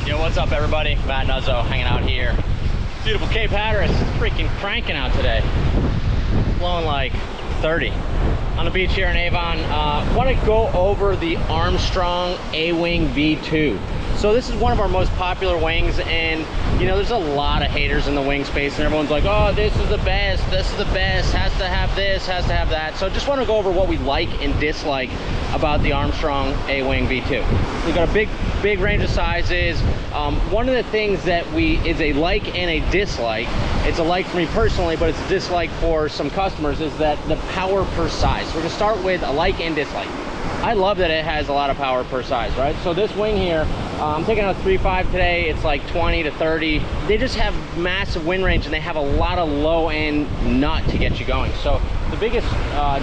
Yo, what's up everybody? Matt Nuzzo hanging out here. Beautiful Cape Hatteras. It's freaking cranking out today. Blowing like 30. On the beach here in Avon. Want to go over the Armstrong A Wing V2. So this is one of our most popular wings, and you know there's a lot of haters in the wing space, and everyone's like, oh, this is the best, has to have this, has to have that. So just want to go over what we like and dislike about the Armstrong A Wing V2. We've got a big range of sizes. One of the things that is a like and a dislike, it's a like for me personally, but it's a dislike for some customers, is that the power per size. So we're gonna start with a like and dislike. I love that it has a lot of power per size, right? So this wing here, I'm taking out a 3.5 today. It's like 20 to 30. They just have massive wind range, and they have a lot of low end nut to get you going. So the biggest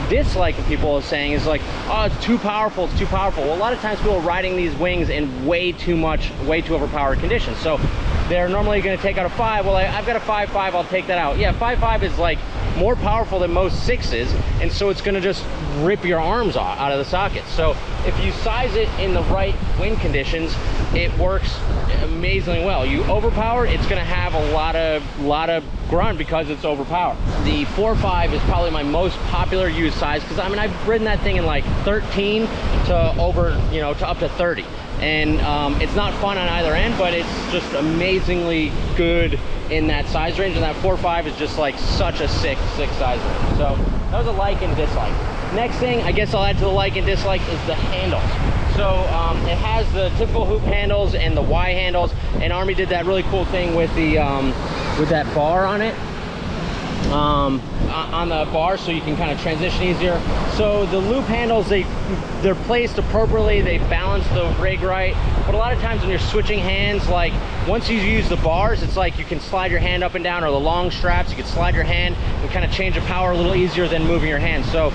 dislike of people is saying is like, oh, it's too powerful, it's too powerful. Well, a lot of times people are riding these wings in way too overpowered conditions. So they're normally going to take out a 5. Well, I've got a 5.5, I'll take that out. Yeah, 5.5 is like more powerful than most 6s, and so it's going to just rip your arms out of the socket. So if you size it in the right wind conditions, it works amazingly well. You overpower, it's going to have a lot of grunt because it's overpowered. The 4.5 is probably my most popular used size, because I mean I've ridden that thing in like 13 to over, you know, to up to 30. And it's not fun on either end, but it's just amazingly good in that size range, and that 4.5 is just like such a sick size range. So that was a like and dislike. Next thing I guess I'll add to the like and dislike is the handles. So it has the typical hoop handles and the Y handles, and Army did that really cool thing with the with that bar on it, on the bar, so you can kind of transition easier. So the loop handles, they're placed appropriately, they balance the rig right, but a lot of times when you're switching hands, like once you use the bars, it's like you can slide your hand up and down, or the long straps, you can slide your hand and kind of change the power a little easier than moving your hand. So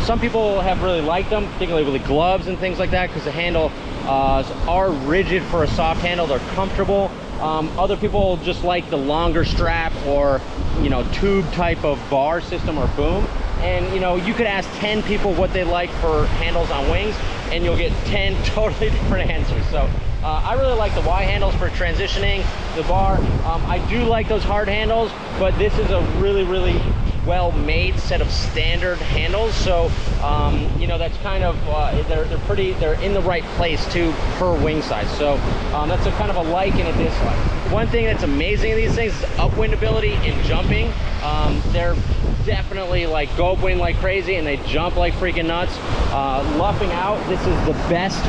some people have really liked them, particularly with the gloves and things like that, because the handle are rigid for a soft handle, they're comfortable. Other people just like the longer strap, or you know, tube type of bar system or boom. And you know, you could ask 10 people what they like for handles on wings, and you'll get 10 totally different answers. So I really like the Y handles for transitioning the bar. I do like those hard handles, but this is a really well-made set of standard handles. So you know, that's kind of they're in the right place too per wing size. So that's a kind of a like and a dislike. One thing that's amazing in these things is upwind ability and jumping. They're definitely like go upwind like crazy, and they jump like freaking nuts. Luffing out, this is the best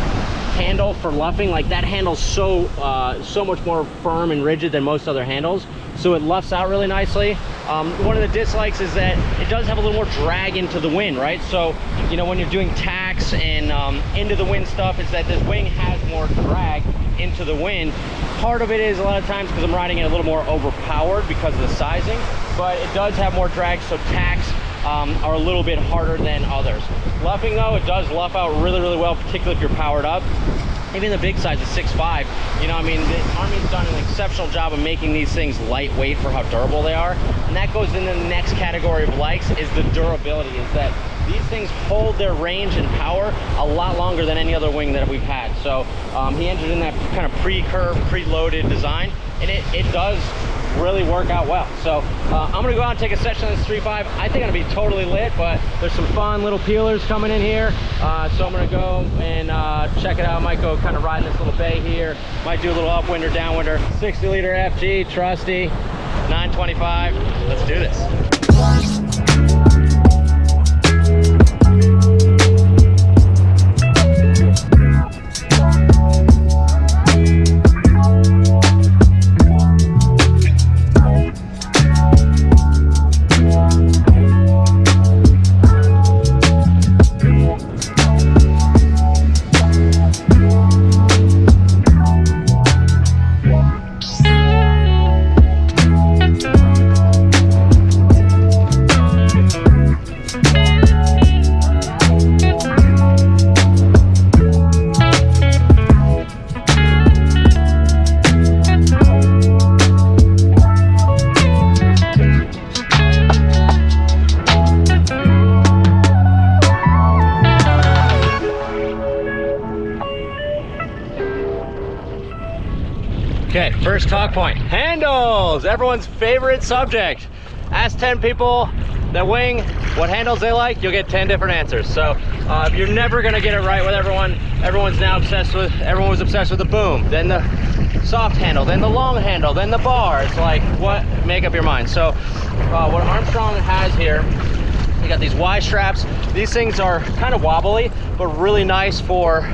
handle for luffing. Like that handle's so much more firm and rigid than most other handles, so it luffs out really nicely. One of the dislikes is that it does have a little more drag into the wind, right? So you know, when you're doing tacks and into the wind stuff, is that this wing has more drag into the wind. Part of it is a lot of times because I'm riding it a little more overpowered because of the sizing, but it does have more drag, so tacks are a little bit harder than others. Luffing though, it does luff out really well, particularly if you're powered up. Even the big size is 6.5. You know, I mean, the Army's done an exceptional job of making these things lightweight for how durable they are, and that goes into the next category of likes, is the durability. Is that these things hold their range and power a lot longer than any other wing that we've had. So he entered in that kind of pre-curve, pre-loaded design, and it does really work out well. So I'm gonna go out and take a session on this 3.5. I think I'm gonna be totally lit, but there's some fun little peelers coming in here. So I'm gonna go and check it out. Might go kind of ride in this little bay here. Might do a little upwinder, downwinder. 60 liter FG, trusty, 925. Let's do this. Okay, first talk point, handles, everyone's favorite subject. Ask 10 people that wing what handles they like, you'll get 10 different answers. So you're never gonna get it right with everyone. Everyone was obsessed with the boom, then the soft handle, then the long handle, then the bar. It's like, what? Make up your mind. So what Armstrong has here, you got these Y straps. These things are kind of wobbly, but really nice for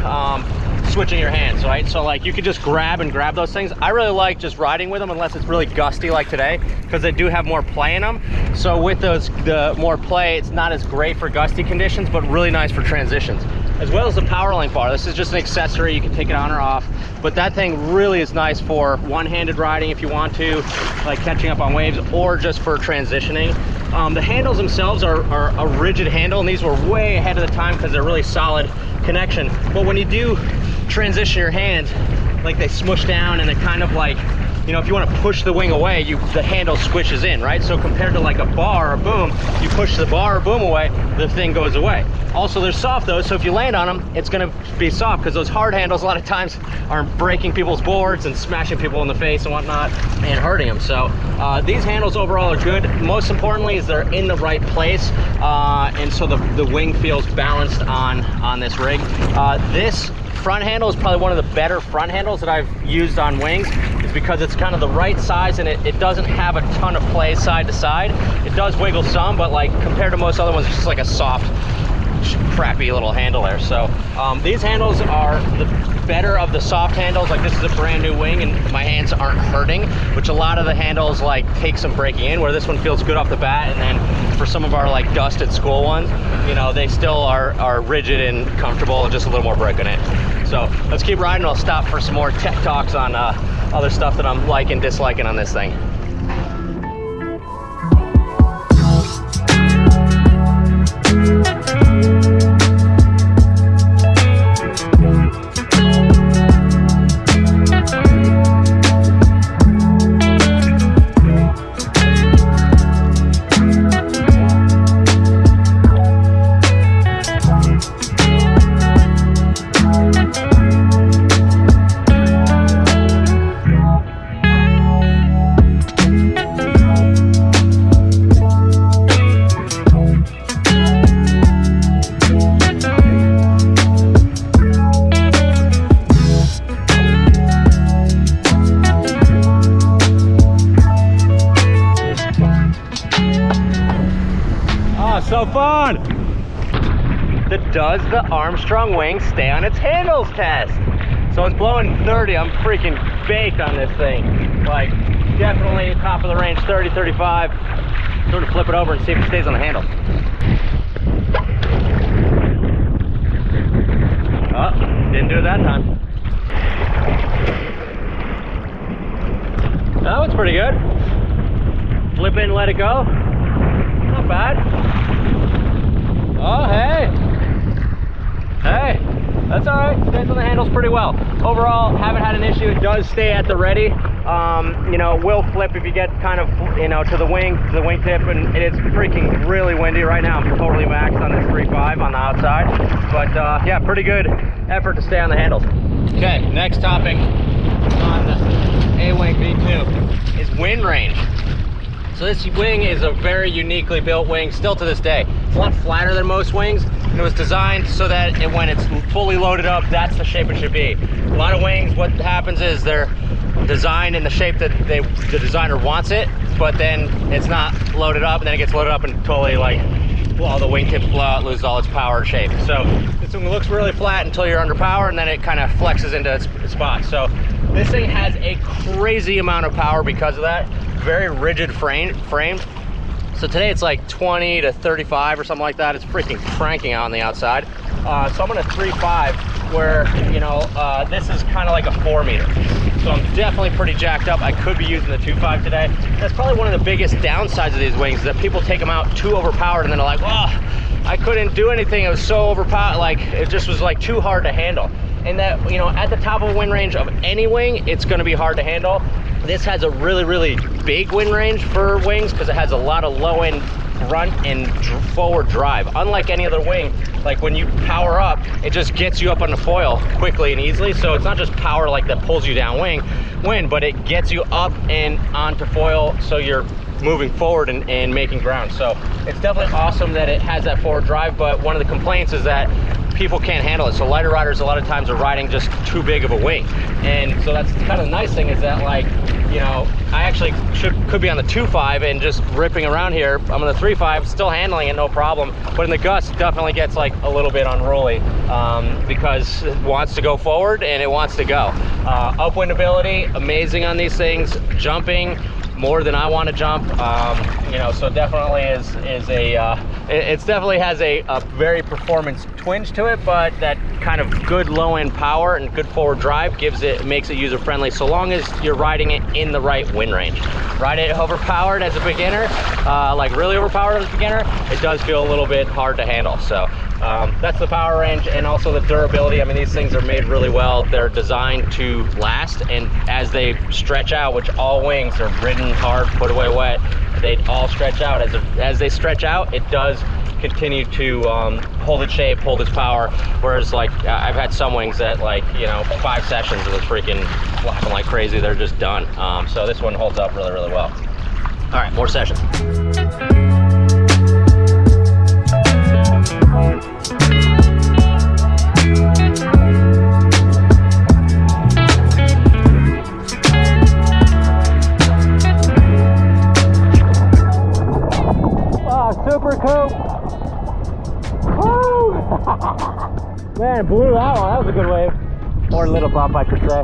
switching your hands, right? So like you could just grab those things. I really like just riding with them unless it's really gusty like today, because they do have more play in them. So with the more play, it's not as great for gusty conditions, but really nice for transitions. As well as the power link bar. This is just an accessory, you can take it on or off, but that thing really is nice for one-handed riding if you want to, like catching up on waves, or just for transitioning. The handles themselves are a rigid handle, and these were way ahead of the time because they're really solid connection. But when you do transition your hands, like they smush down, and they're kind of like, you know, if you want to push the wing away, the handle squishes in, right? So compared to like a bar or boom, you push the bar or boom away, the thing goes away. Also, they're soft though, so if you land on them, it's gonna be soft, because those hard handles a lot of times are breaking people's boards and smashing people in the face and whatnot and hurting them. So these handles overall are good. Most importantly is they're in the right place, and so the wing feels balanced on this rig. This front handle is probably one of the better front handles that I've used on wings, is because it's kind of the right size, and it doesn't have a ton of play side to side. It does wiggle some, but like compared to most other ones, it's just like a soft, crappy little handle there. So these handles are the better of the soft handles. Like this is a brand new wing and my hands aren't hurting, which a lot of the handles like take some breaking in, where this one feels good off the bat. And then for some of our like dusted school ones, you know, they still are rigid and comfortable, and just a little more break in it. So let's keep riding. I'll stop for some more tech talks on other stuff that I'm liking, disliking on this thing. So fun! Does the Armstrong wing stay on its handles test? So it's blowing 30. I'm freaking baked on this thing. Like, definitely top of the range, 30, 35. Sort of flip it over and see if it stays on the handle. Oh, didn't do it that time. That one's pretty good. Flip in, let it go. Not bad. Oh, hey. Hey, that's all right. Stays on the handles pretty well. Overall, haven't had an issue. It does stay at the ready. You know, it will flip if you get kind of, you know, to the wingtip, and it's freaking really windy right now. I'm totally maxed on this 3.5 on the outside. But yeah, pretty good effort to stay on the handles. Okay, next topic on the A Wing V2 is wind range. So this wing is a very uniquely built wing, still to this day. It's a lot flatter than most wings. It was designed so that when it's fully loaded up, that's the shape it should be. A lot of wings, what happens is they're designed in the shape that the designer wants it, but then it's not loaded up, and then it gets loaded up and totally like, well, the wingtips blow out, loses all its power and shape. So this one looks really flat until you're under power, and then it kind of flexes into its spot. So this thing has a crazy amount of power because of that. Very rigid frame. So today it's like 20 to 35 or something like that. It's freaking cranking out on the outside. So I'm on a 3.5 where, you know, this is kind of like a 4 meter. So I'm definitely pretty jacked up. I could be using the 2.5 today. That's probably one of the biggest downsides of these wings, is that people take them out too overpowered and then they're like, oh, I couldn't do anything. It was so overpowered. Like, it just was like too hard to handle. And that, you know, at the top of a wind range of any wing, it's going to be hard to handle. This has a really, really big wind range for wings because it has a lot of low end front and forward drive. Unlike any other wing, like when you power up, it just gets you up on the foil quickly and easily. So it's not just power like that pulls you downwind, but it gets you up and onto foil, so you're moving forward and making ground. So it's definitely awesome that it has that forward drive, but one of the complaints is that people can't handle it. So lighter riders a lot of times are riding just too big of a wing. And so that's kind of the nice thing, is that, like, you know, I actually could be on the 2.5 and just ripping around here. I'm on the 3.5, still handling it, no problem. But in the gust, it definitely gets like a little bit unruly because it wants to go forward and it wants to go. Upwind ability, amazing on these things. Jumping, more than I want to jump, you know, so definitely it definitely has a very performance twinge to it, but that kind of good low end power and good forward drive makes it user friendly, so long as you're riding it in the right wind range. Ride it overpowered as a beginner, like really overpowered as a beginner, it does feel a little bit hard to handle. So that's the power range, and also the durability. I mean, these things are made really well. They're designed to last, and as they stretch out, which all wings are ridden hard, put away wet, they all stretch out. As they stretch out, it does continue to hold its shape, hold its power. Whereas, like, I've had some wings that, like, you know, 5 sessions it was freaking flapping like crazy, they're just done. So this one holds up really, really well. All right, more sessions. Super coupe. Woo! Man, blew that one. That was a good wave. Or little bump, I should say.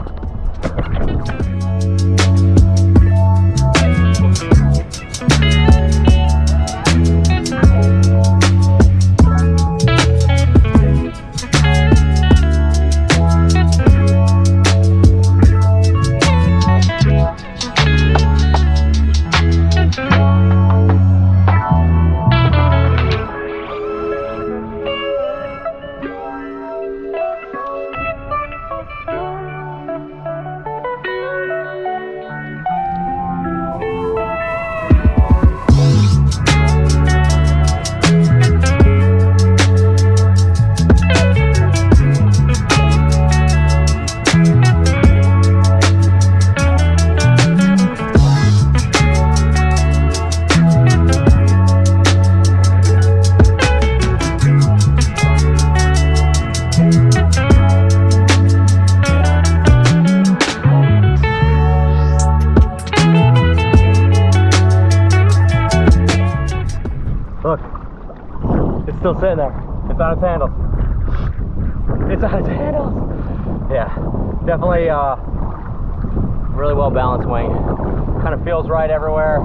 Look, it's still sitting there. It's on its handles. It's on its handles. Yeah, definitely really well balanced wing. Kind of feels right everywhere.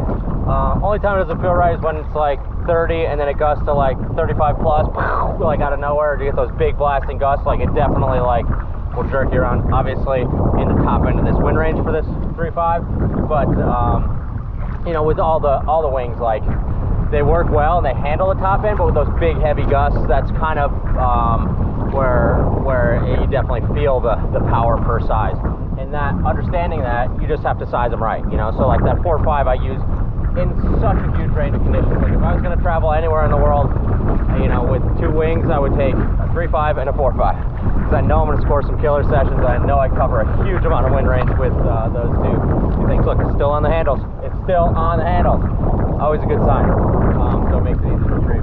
Only time it doesn't feel right is when it's like 30 and then it gusts to like 35 plus, like out of nowhere. You get those big blasting gusts, like it definitely like will jerk you around. Obviously in the top end of this wind range for this 3.5, but you know, with all the wings, like, they work well and they handle the top end, but with those big heavy gusts, that's kind of where you definitely feel the power per size. And that, understanding that, you just have to size them right, you know. So like that 4.5 I use in such a huge range of conditions. Like if I was going to travel anywhere in the world, you know, with 2 wings, I would take a 3.5 and a 4.5, because I know I'm going to score some killer sessions. I know I cover a huge amount of wind range with those two things. Look, it's still on the handles. It's still on the handles. Always a good sign. So it makes it easy to retrieve.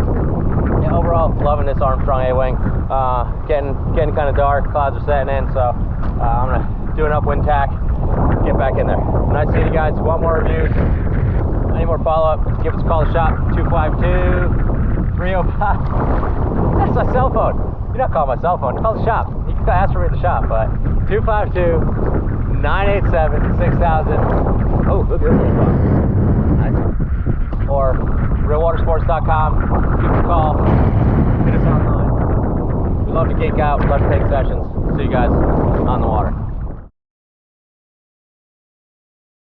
Yeah, overall, loving this Armstrong A Wing. Getting kind of dark, clouds are setting in, so I'm gonna do an upwind tack, get back in there. Nice seeing you guys. Want more reviews? Any more follow-up? Give us a call to shop, 252-305. That's my cell phone. You're not calling my cell phone. Call the shop. You can ask for me at the shop, but 252-987-6000. Oh, look at this one. Nice. Or realwatersports.com. Give us a call. Hit us online. We love to geek out. We love to take sessions. See you guys on the water.